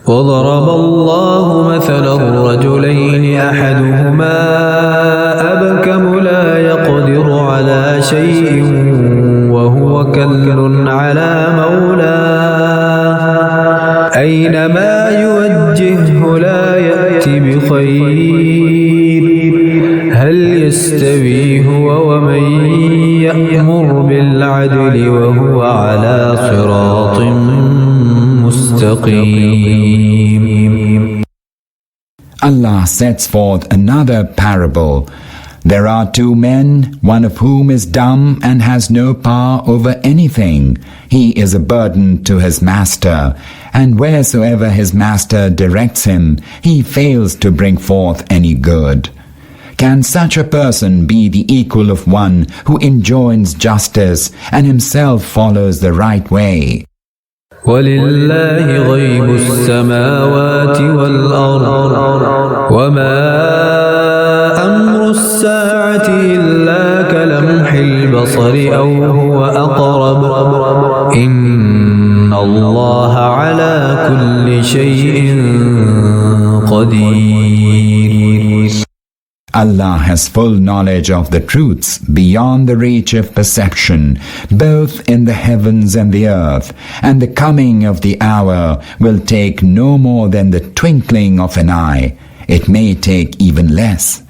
وضرب الله مثلا رجلين أحدهما أبكم لا يقدر على شيء وهو كل على مولاه أينما يوجهه لا يأتي بخير هل يستوي هو ومن يأمر بالعدل وهو على صراط مستقيم. Allah sets forth another parable. There are two men, one of whom is dumb and has no power over anything. He is a burden to his master, and wheresoever his master directs him, he fails to bring forth any good. Can such a person be the equal of one who enjoins justice and himself follows the right way? وَلِلَّهِ غَيْبُ السَّمَاوَاتِ وَالْأَرْضِ وَمَا أَمْرُ السَّاعَةِ إِلَّا كَلَمْحِ الْبَصَرِ أَوْ هُوَ أَقْرَبُ إِنَّ اللَّهَ عَلَى كُلِّ شَيْءٍ قَدِيرٌ. Allah has full knowledge of the truths beyond the reach of perception, both in the heavens and the earth, and the coming of the hour will take no more than the twinkling of an eye. It may take even less.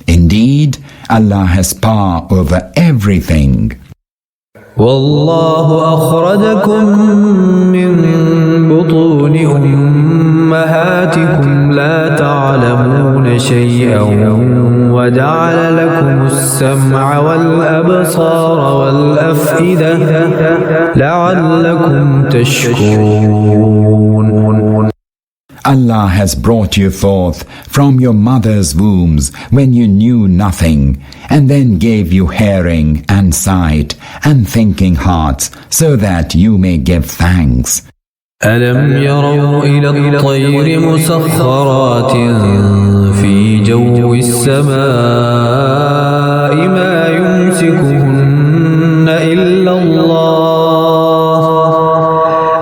Indeed, Allah has power over everything. وَاللَّهُ أَخْرَجَكُم مِّن بُطُونِ أُمَّهَاتِكُمْ لَا تَعْلَمُونَ شَيْئًا وَجَعَلَ لَكُمُ السَّمْعَ وَالْأَبْصَارَ وَالْأَفْئِدَةَ لَعَلَّكُمْ تَشْكُرُونَ. Allah has brought you forth from your mother's wombs when you knew nothing, and then gave you hearing and sight and thinking hearts, so that you may give thanks. أَلَمْ يَرَوْا إِلَى الطَّيْرِ مُسَخَّرَاتٍ فِي جَوِّ السَّمَاءِ مَا يُمْسِكُهُنَّ إِلَّا اللَّهُ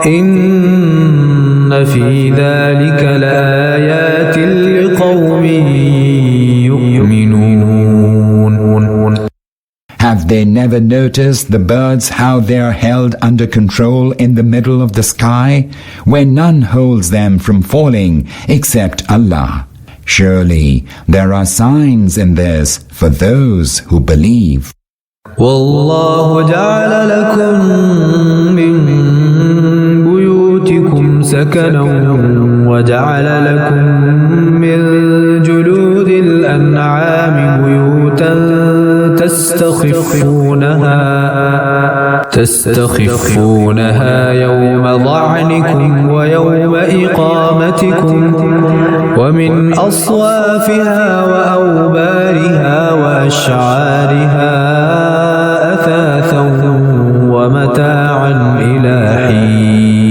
إِنَّ فِي ذَلِكَ لَآيَاتٍ لِقَوْمٍ يُؤْمِنُونَ. Have they never noticed the birds how they are held under control in the middle of the sky, where none holds them from falling except Allah? Surely there are signs in this for those who believe. وَاللَّهُ جَعَلَ لَكُم مِّن بُيُوتِكُمْ سَكَنًا وَجَعَلَ لَكُم مِّن جُلُودِ الْأَنْعَامِ بُيُوتًا تستخفونها يوم ظعنكم ويوم إقامتكم ومن أصوافها وأوبارها وأشعارها أثاثا ومتاعا إلى حين.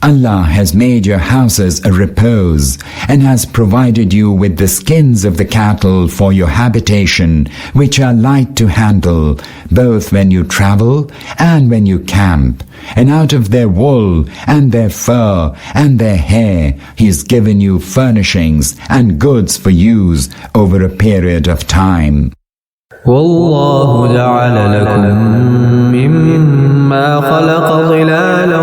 Allah has made your houses a repose and has provided you with the skins of the cattle for your habitation, which are light to handle, both when you travel and when you camp. And out of their wool and their fur and their hair, He has given you furnishings and goods for use over a period of time. والله جعل لكم مما خلق ظلالا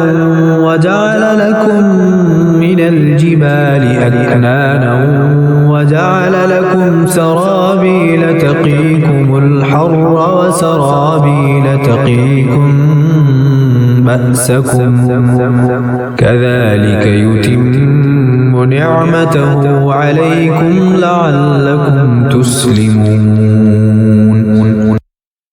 وجعل لكم من الجبال أكنانا وجعل لكم سرابيل تقيكم الحر وسرابيل تقيكم بأسكم كذلك يتم نعمته عليكم لعلكم تسلمون.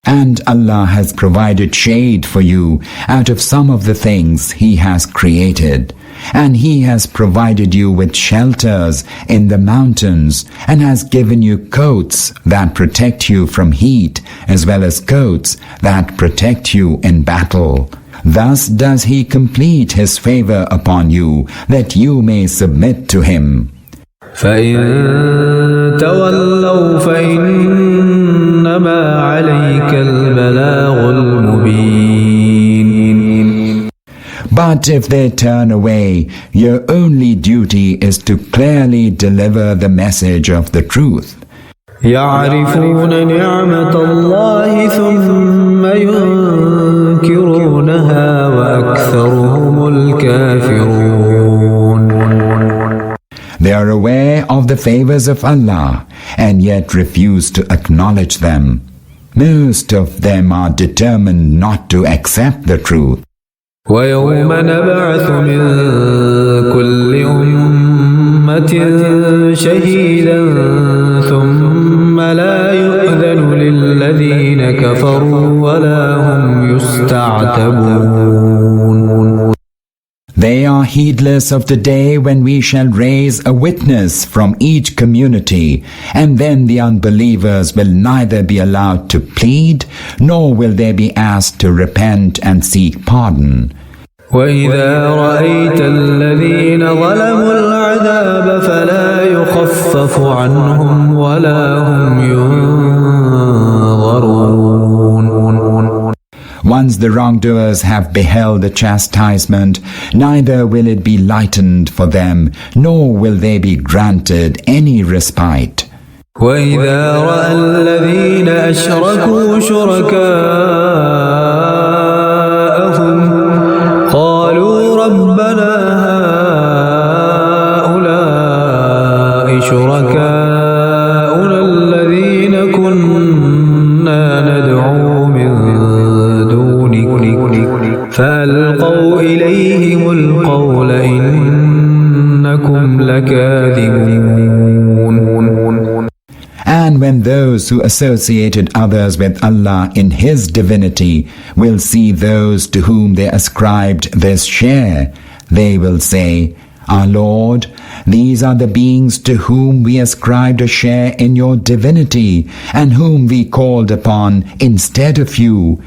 And Allah has provided shade for you out of some of the things He has created. And He has provided you with shelters in the mountains and has given you coats that protect you from heat as well as coats that protect you in battle. Thus does He complete His favor upon you that you may submit to Him. فَإِن تَوَلَّوْا فَإِنَّمَا عَلَيْكَ الْبَلَاغُ الْمُبِينُ. But if they turn away, your only duty is to clearly deliver the message of the truth. يعرفون نعمة الله ثم ينكرونها وأكثرهم الكافرون. They are aware of the favors of Allah and yet refuse to acknowledge them. Most of them are determined not to accept the truth. ويوم نبعث من كل أمة شهيدا ثم لا يؤذن للذين كفروا ولا هم يستعتبون. They are heedless of the day when we shall raise a witness from each community, and then the unbelievers will neither be allowed to plead, nor will they be asked to repent and seek pardon. وإذا رأيت الذين ظلموا العذاب فلا يخفف عنهم ولا هم ينظرون. Once the wrongdoers have beheld the chastisement, neither will it be lightened for them, nor will they be granted any respite. وإذا رأى الذين أشركوا شركاءهم قالوا ربنا هؤلاء شركاؤنا الذين كنا ندعو من دونك فألقوا إليهم القول إنكم لكاذبون. And when those who associated others with Allah in His divinity will see those to whom they ascribed this share, they will say, Our Lord, these are the beings to whom we ascribed a share in your divinity and whom we called upon instead of you.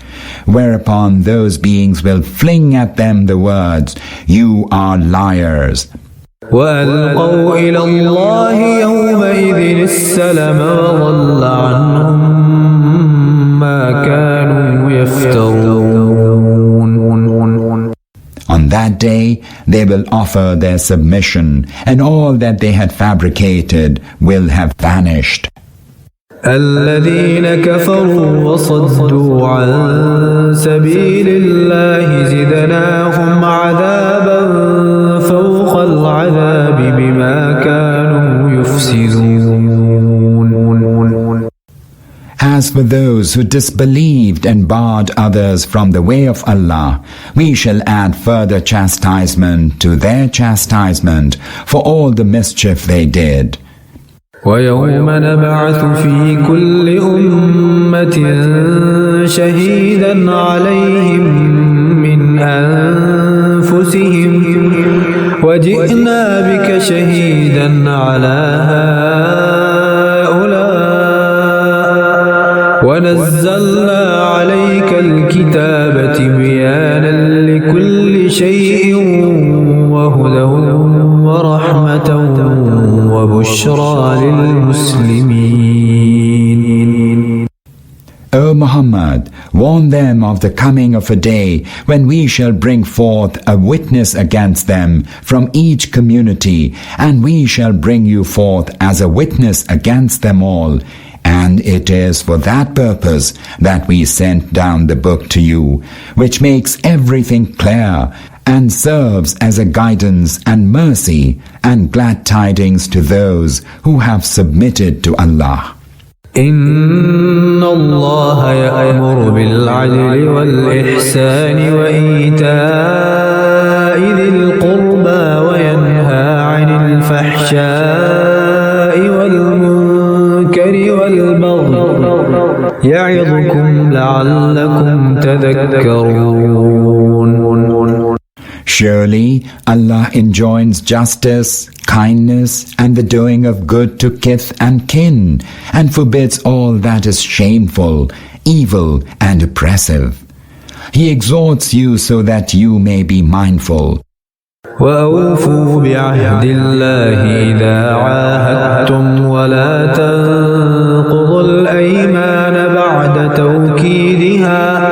Whereupon those beings will fling at them the words, You are liars. وألقوا إلى الله يومئذ السلم وضل عنهم ما كانوا يفترون. On that day they will offer their submission, and all that they had fabricated will have vanished. الذين كفروا وصدوا عن سبيل الله زدناهم عذابا فوق العذاب بما كانوا يفسدون. As for those who disbelieved and barred others from the way of Allah, we shall add further chastisement to their chastisement for all the mischief they did. ويوم نبعث في كل أمة شهيدا عليهم من أنفسهم وجئنا بك شهيدا على هؤلاء ونزلنا عليك الكتاب تبيانا لكل شيء وهدى ورحمة وبشرى للمسلمين. O Muhammad, warn them of the coming of a day when we shall bring forth a witness against them from each community, and we shall bring you forth as a witness against them all. And it is for that purpose that we sent down the book to you, which makes everything clear and serves as a guidance and mercy and glad tidings to those who have submitted to Allah. إن الله يأمر بالعدل والإحسان وإيتاء ذي القربى وينهى عن الفحشاء والمنكر والبغي يعظكم لعلكم تذكرون. Surely Allah enjoins justice, kindness, and the doing of good to kith and kin, and forbids all that is shameful, evil, and oppressive. He exhorts you so that you may be mindful. وأوفوا بعهد الله إذا عاهدتم ولا تنقضوا الأيمان بعد توكيدها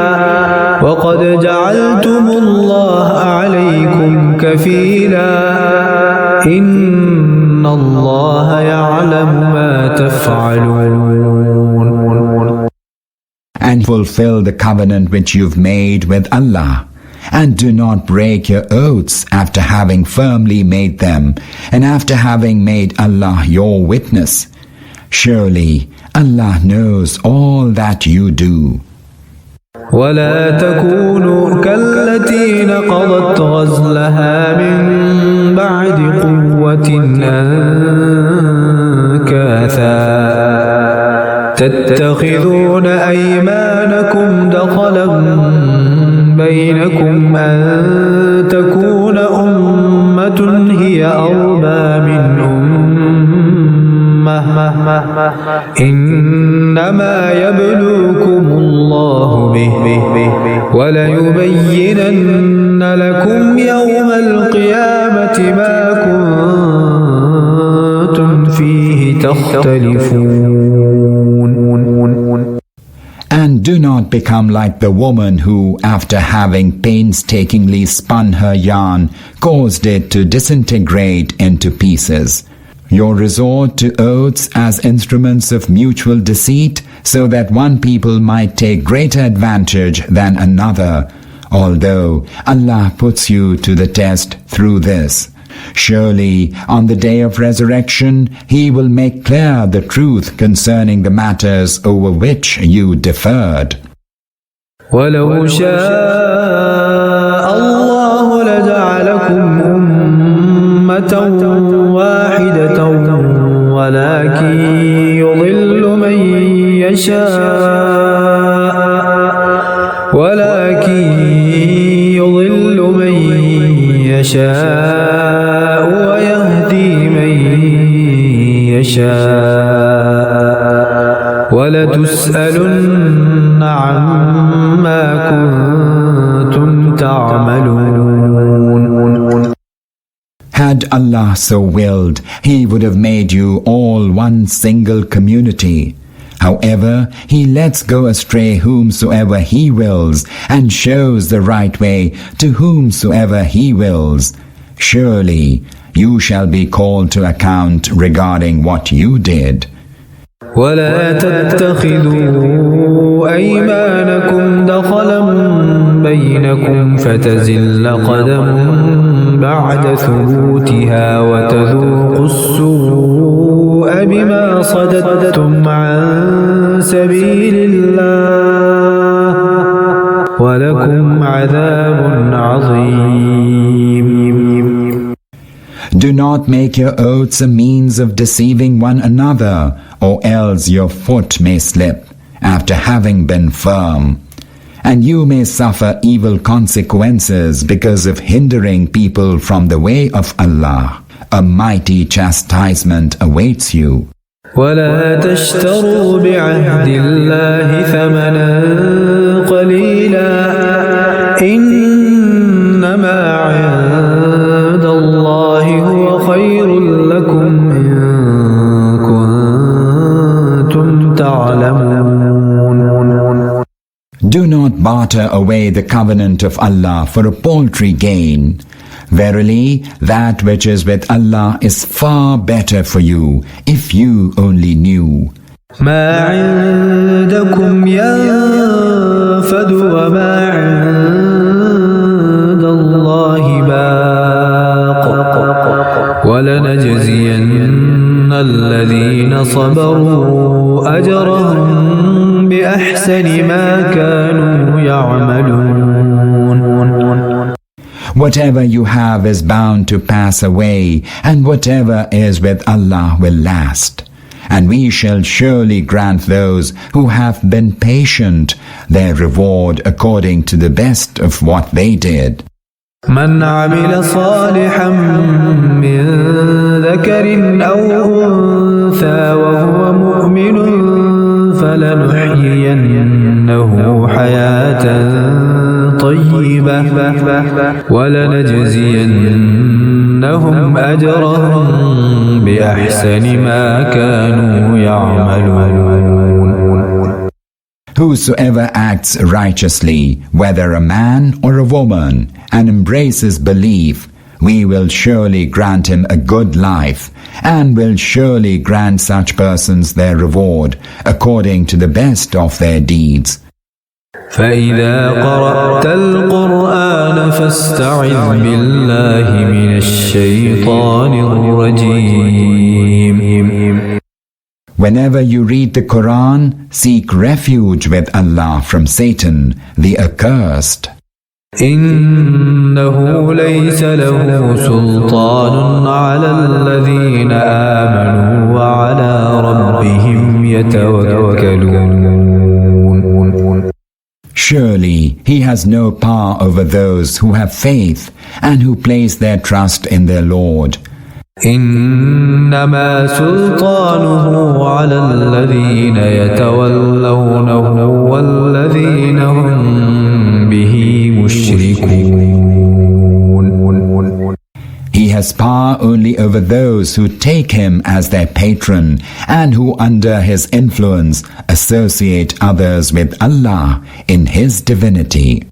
وقد جعلتم الله عليكم كفيلا إن الله يعلم ما تفعلون. And fulfill the covenant which you've made with Allah. And do not break your oaths after having firmly made them, and after having made Allah your witness. Surely Allah knows all that you do. ولا تكونوا كالتي نقضت غزلها من بعد قوة أنكاثا تتخذون أيمانكم دخلا بينكم أن تكون أمة هي أربى من أمة إنما يبلوكم الله به وليبينن لكم يوم القيامة ما كنتم فيه تختلفون. And do not become like the woman who, after having painstakingly spun her yarn, caused it to disintegrate into pieces. Your resort to oaths as instruments of mutual deceit, so that one people might take greater advantage than another, although Allah puts you to the test through this. Surely, on the day of resurrection, He will make clear the truth concerning the matters over which you deferred. وَلَوْ شَاءَ اللَّهُ لَجَعَلَكُمْ أُمَّةً وَاحِدَةً وَلَكِنْ يُضِلُّ مَنْ يَشَاءُ وَيَهْدِي مَنْ يَشَاءُ وَلَتُسْأَلُنَّ عَمَّا كُنْتُمْ تَعْمَلُونَ. Had Allah so willed, He would have made you all one single community. However, He lets go astray whomsoever He wills, and shows the right way to whomsoever He wills. Surely, you shall be called to account regarding what you did. ولا تتخذوا أيمانكم دخلا بينكم فتزل قدم بعد ثبوتها وتذوقوا السوء بما صددتم عن سبيل الله ولكم عذاب عظيم. Do not make your oaths a means of deceiving one another, or else your foot may slip after having been firm, and you may suffer evil consequences because of hindering people from the way of Allah. A mighty chastisement awaits you. ولا تشتروا بعهد الله ثمنا قليلا إنما عند الله هو خير لكم إن كنتم تعلمون. Do not barter away the covenant of Allah for a paltry gain. Verily, that which is with Allah is far better for you, if you only knew. ما عندكم ينفد وما عند الله باق ولنجزين الذين صبروا أجرهم بأحسن ما كانوا يعملون. Whatever you have is bound to pass away, and whatever is with Allah will last. And we shall surely grant those who have been patient their reward according to the best of what they did. من عمل صالحا من ذكر أو أنثى وهو مؤمن فلنحيينه حياة طيبة ولنجزينهم أجرهم بأحسن ما كانوا يعملون. Whosoever acts righteously, whether a man or a woman, and embraces belief, we will surely grant him a good life, and will surely grant such persons their reward according to the best of their deeds. فإذا قرأت القرآن فاستعذ بالله من الشيطان الرجيم. Whenever you read the Quran, seek refuge with Allah from Satan, the accursed. إنه ليس له سلطان على الذين آمنوا وعلى ربهم يتوكلون. Surely he has no power over those who have faith and who place their trust in their Lord. إنما سلطانه على الذين يتولونه والذين هم به مشركون. He has power only over those who take him as their patron and who under his influence associate others with Allah in his divinity.